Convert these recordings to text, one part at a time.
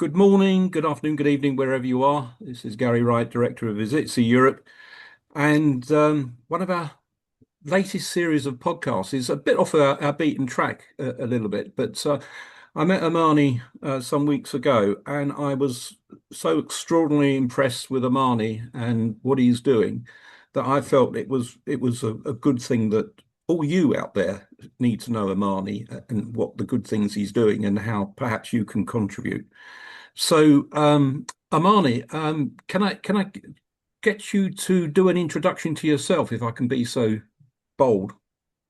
Good morning, good afternoon, good evening, wherever you are. This is Gary Wright, Director of ISITC Europe. And one of our latest series of podcasts is a bit off our beaten track a little bit. But I met Amani some weeks ago, and I was so extraordinarily impressed with Amani and what he's doing that I felt it was a good thing that all you out there need to know Amani and what the good things he's doing and how perhaps you can contribute. So, Amani, can I get you to do an introduction to yourself, if I can be so bold?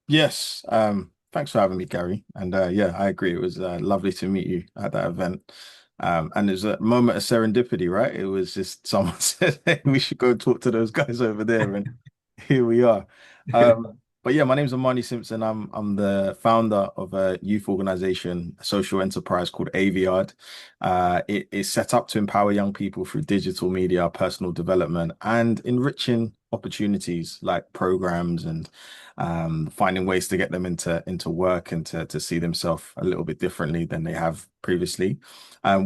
Yes, thanks for having me, Gary. And yeah, I agree. It was lovely to meet you at that event. And it was a moment of serendipity, right? It was just someone said, "Hey, we should go talk to those guys over there," and here we are. But yeah, my name's Amani Simpson. I'm the founder of a youth organization, a social enterprise called AVIARD. It is set up to empower young people through digital media, personal development, and enriching opportunities like programs and finding ways to get them into work and to see themselves a little bit differently than they have previously.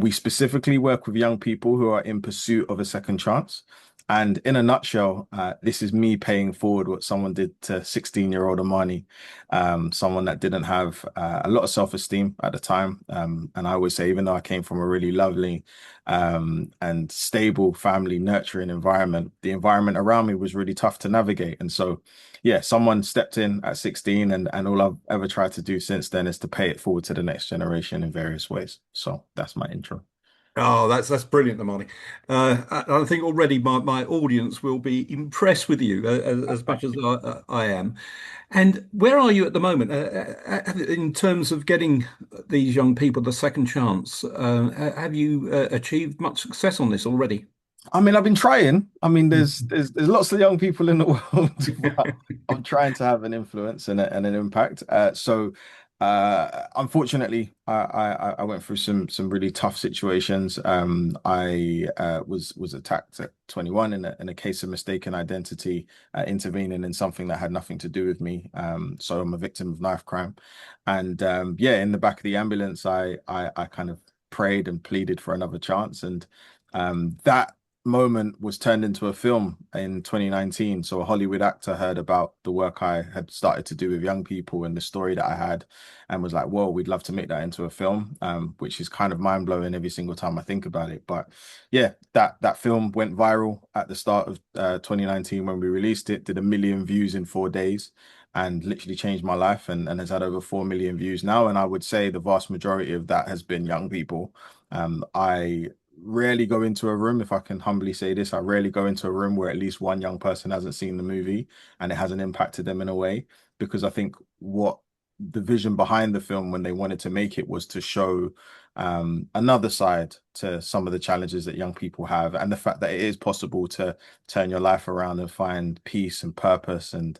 We specifically work with young people who are in pursuit of a second chance. And in a nutshell, this is me paying forward what someone did to 16-year-old Amani, someone that didn't have a lot of self-esteem at the time. And I always say, even though I came from a really lovely and stable family, nurturing environment, the environment around me was really tough to navigate. And so, yeah, someone stepped in at 16, and all I've ever tried to do since then is to pay it forward to the next generation in various ways. So that's my intro. Oh, that's brilliant, Amani. I think already my audience will be impressed with you as much as I am. And where are you at the moment in terms of getting these young people the second chance? Have you achieved much success on this already? I mean, I've been trying. I mean, there's lots of young people in the world, but I'm trying to have an influence and an impact. Unfortunately, I went through some really tough situations. I was attacked at 21 in a case of mistaken identity, intervening in something that had nothing to do with me. So I'm a victim of knife crime, and yeah, in the back of the ambulance, I kind of prayed and pleaded for another chance, and that moment was turned into a film in 2019. So a Hollywood actor heard about the work I had started to do with young people and the story that I had, and was like, "Whoa, we'd love to make that into a film," which is kind of mind blowing every single time I think about it. But yeah, that film went viral at the start of 2019 when we released it. Did 1 million views in 4 days. And literally changed my life, and has had over 4 million views now. And I would say the vast majority of that has been young people. I rarely go into a room, if I can humbly say this, I rarely go into a room where at least one young person hasn't seen the movie and it hasn't impacted them in a way. Because I think what the vision behind the film when they wanted to make it was to show another side to some of the challenges that young people have, and the fact that it is possible to turn your life around and find peace and purpose and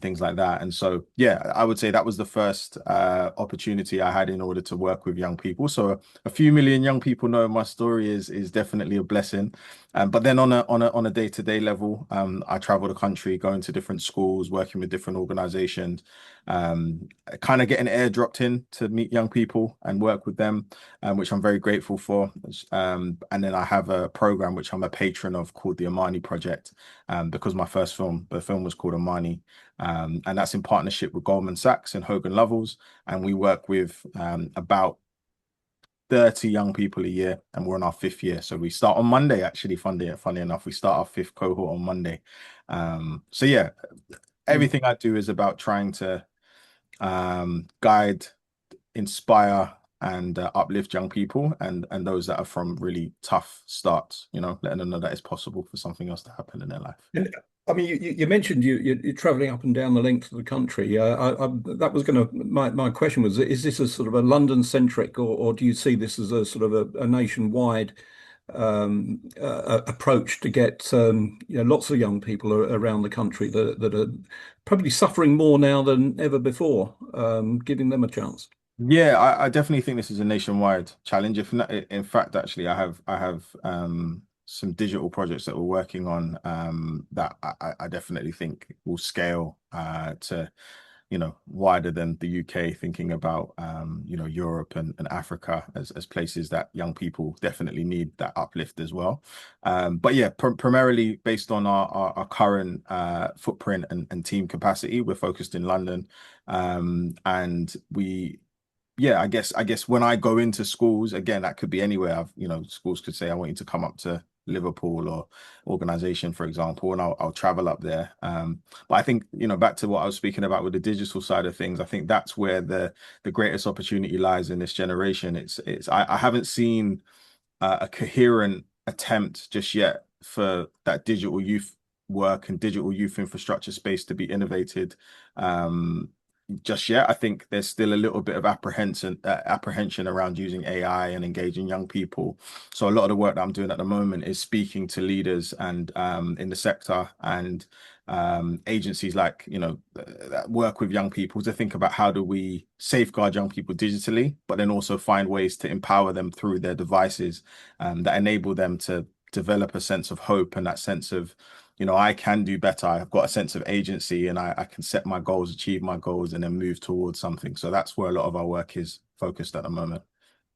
things like that. And so, yeah, I would say that was the first opportunity I had in order to work with young people. So a few million young people know my story is definitely a blessing. But then on a day-to-day level, I travel the country, going to different schools, working with different organizations, kind of getting airdropped in to meet young people and work with them, which I'm very grateful for. And then I have a program which I'm a patron of called the Amani Project, because the film was called Amani, and that's in partnership with Goldman Sachs and Hogan Lovells, and we work with about 30 young people a year, and we're on our fifth year. So we start on Monday, actually, funny enough, we start our fifth cohort on Monday. So yeah, everything I do is about trying to guide, inspire, and uplift young people and those that are from really tough starts, letting them know that it's possible for something else to happen in their life. And I mean, you mentioned you're traveling up and down the length of the country. That was going to my question was: is this a sort of a London centric, or do you see this as a sort of a nationwide approach to get lots of young people around the country that are probably suffering more now than ever before, giving them a chance? Yeah, I definitely think this is a nationwide challenge. If not, in fact, actually, I have some digital projects that we're working on that I definitely think will scale to wider than the UK, thinking about, Europe and Africa as places that young people definitely need that uplift as well. But yeah, primarily based on our current footprint and team capacity, we're focused in London. And yeah, I guess when I go into schools, again, that could be anywhere. Schools could say, I want you to come up to Liverpool or organization, for example, and I'll travel up there. But I think, back to what I was speaking about with the digital side of things, I think that's where the greatest opportunity lies in this generation. I haven't seen a coherent attempt just yet for that digital youth work and digital youth infrastructure space to be innovated. Just yet. I think there's still a little bit of apprehension around using AI and engaging young people. So a lot of the work that I'm doing at the moment is speaking to leaders and in the sector and agencies like that work with young people to think about how do we safeguard young people digitally, but then also find ways to empower them through their devices that enable them to develop a sense of hope and that sense of I can do better. I've got a sense of agency and I can set my goals, achieve my goals, and then move towards something. So that's where a lot of our work is focused at the moment.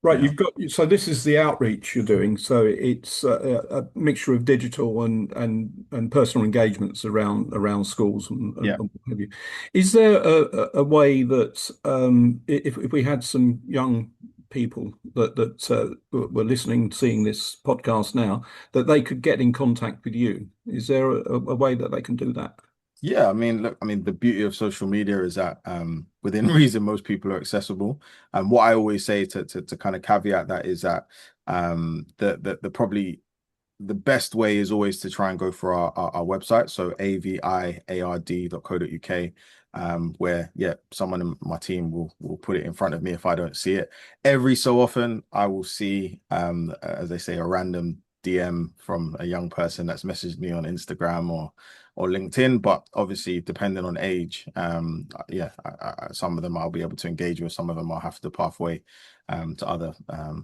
Right, Yeah. so this is the outreach you're doing. So it's a mixture of digital and personal engagements around schools and Yeah. what have you. Is there a way that if we had some young people that were listening, seeing this podcast now, that they could get in contact with you? Is there a way that they can do that? Yeah, I mean, look, I mean, the beauty of social media is that within reason, most people are accessible. And what I always say to kind of caveat that is that the probably the best way is always to try and go for our website, so aviard.co.uk, where someone in my team will put it in front of me if I don't see it. Every so often, I will see, as they say, a random DM from a young person that's messaged me on Instagram or LinkedIn, but obviously depending on age, some of them I'll be able to engage with, some of them I'll have to pathway to other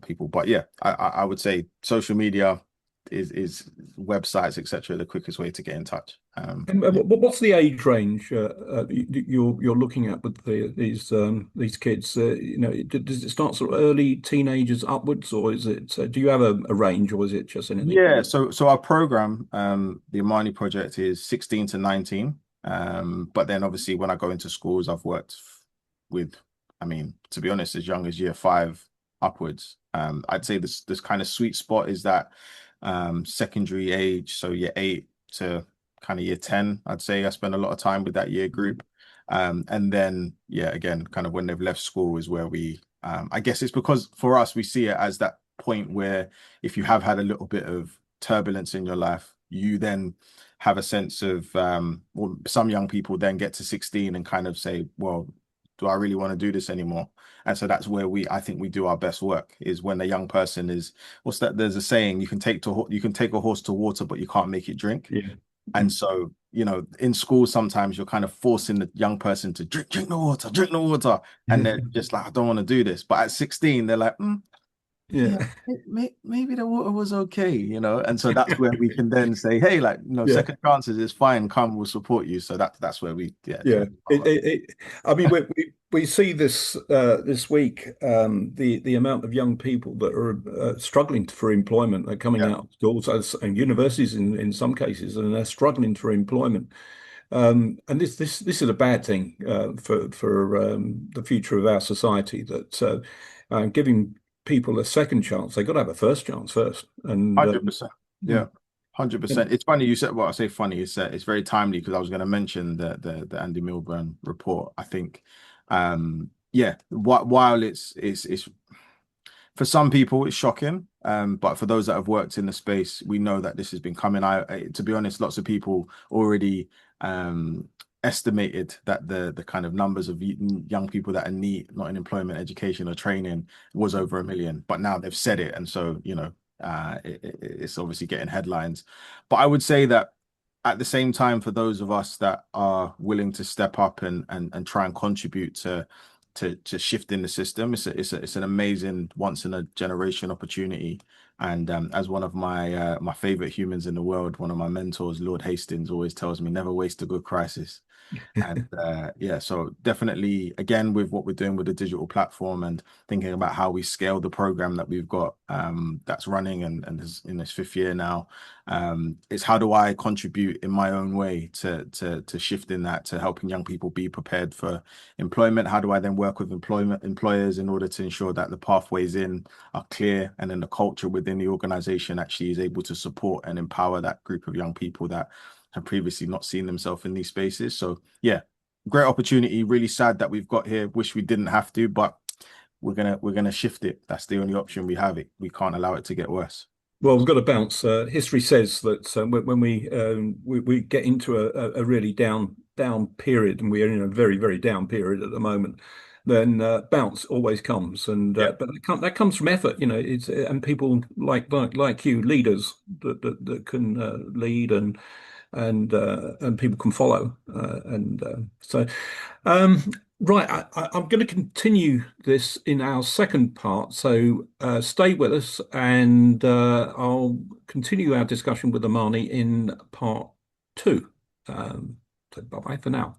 people. But yeah, I would say social media is websites, etc., the quickest way to get in touch. And what's the age range you're looking at with these kids? Does it start sort of early teenagers upwards, or is it? Do you have a range, or is it just anything? Yeah, so our program, the Amani project, is 16 to 19. But then obviously when I go into schools, I've worked with, I mean, to be honest, as young as year 5 upwards. I'd say this kind of sweet spot is that secondary age, so year 8 to kind of year 10. I'd say I spend a lot of time with that year group. And then again, kind of when they've left school is where we I guess it's because for us we see it as that point where if you have had a little bit of turbulence in your life, you then have a sense of well, some young people then get to 16 and kind of say, well, do I really want to do this anymore? And so that's where I think we do our best work, is when a young person is, what's that? There's a saying, you can take a horse to water, but you can't make it drink. Yeah. And so, in school, sometimes you're kind of forcing the young person to drink the water, drink the water. And they're just like, I don't want to do this. But at 16, they're like, yeah, Yeah. maybe the water was okay, and so that's where we can then say, hey, like, Yeah. second chances is fine, come, we'll support you. So that's where we Yeah, do. I mean, we see this this week, the amount of young people that are struggling for employment. They're coming Yeah, out of schools and universities in some cases, and they're struggling for employment. And this is a bad thing for the future of our society. That giving people a second chance, they've got to have a first chance first. And 100%. Yeah, 100%. It's funny you said, well, I say funny, it's very timely because I was going to mention the Andy Milburn report. I think while it's for some people it's shocking, but for those that have worked in the space, we know that this has been coming. To be honest, lots of people already estimated that the kind of numbers of young people that are not in employment, education, or training was over 1 million, but now they've said it, and so it's obviously getting headlines. But I would say that at the same time, for those of us that are willing to step up and try and contribute to shifting the system, it's an amazing once in a generation opportunity And as one of my favorite humans in the world, one of my mentors, Lord Hastings, always tells me, never waste a good crisis. And yeah, so definitely, again, with what we're doing with the digital platform and thinking about how we scale the program that we've got that's running and is in its fifth year now, it's how do I contribute in my own way to shifting that, to helping young people be prepared for employment? How do I then work with employers in order to ensure that the pathways in are clear, and then the culture within the organization actually is able to support and empower that group of young people that have previously not seen themselves in these spaces. So yeah, great opportunity. Really sad that we've got here. Wish we didn't have to, but we're gonna shift it. That's the only option we have. We can't allow it to get worse. Well, we've got to bounce. History says that when we get into a really down period, and we are in a very down period at the moment, then bounce always comes, and Yeah. but that comes from effort, you know. It's and people like you, leaders that can lead and people can follow, and so. Um, right, I'm going to continue this in our second part, so stay with us, and I'll continue our discussion with Amani in part two. So bye bye for now.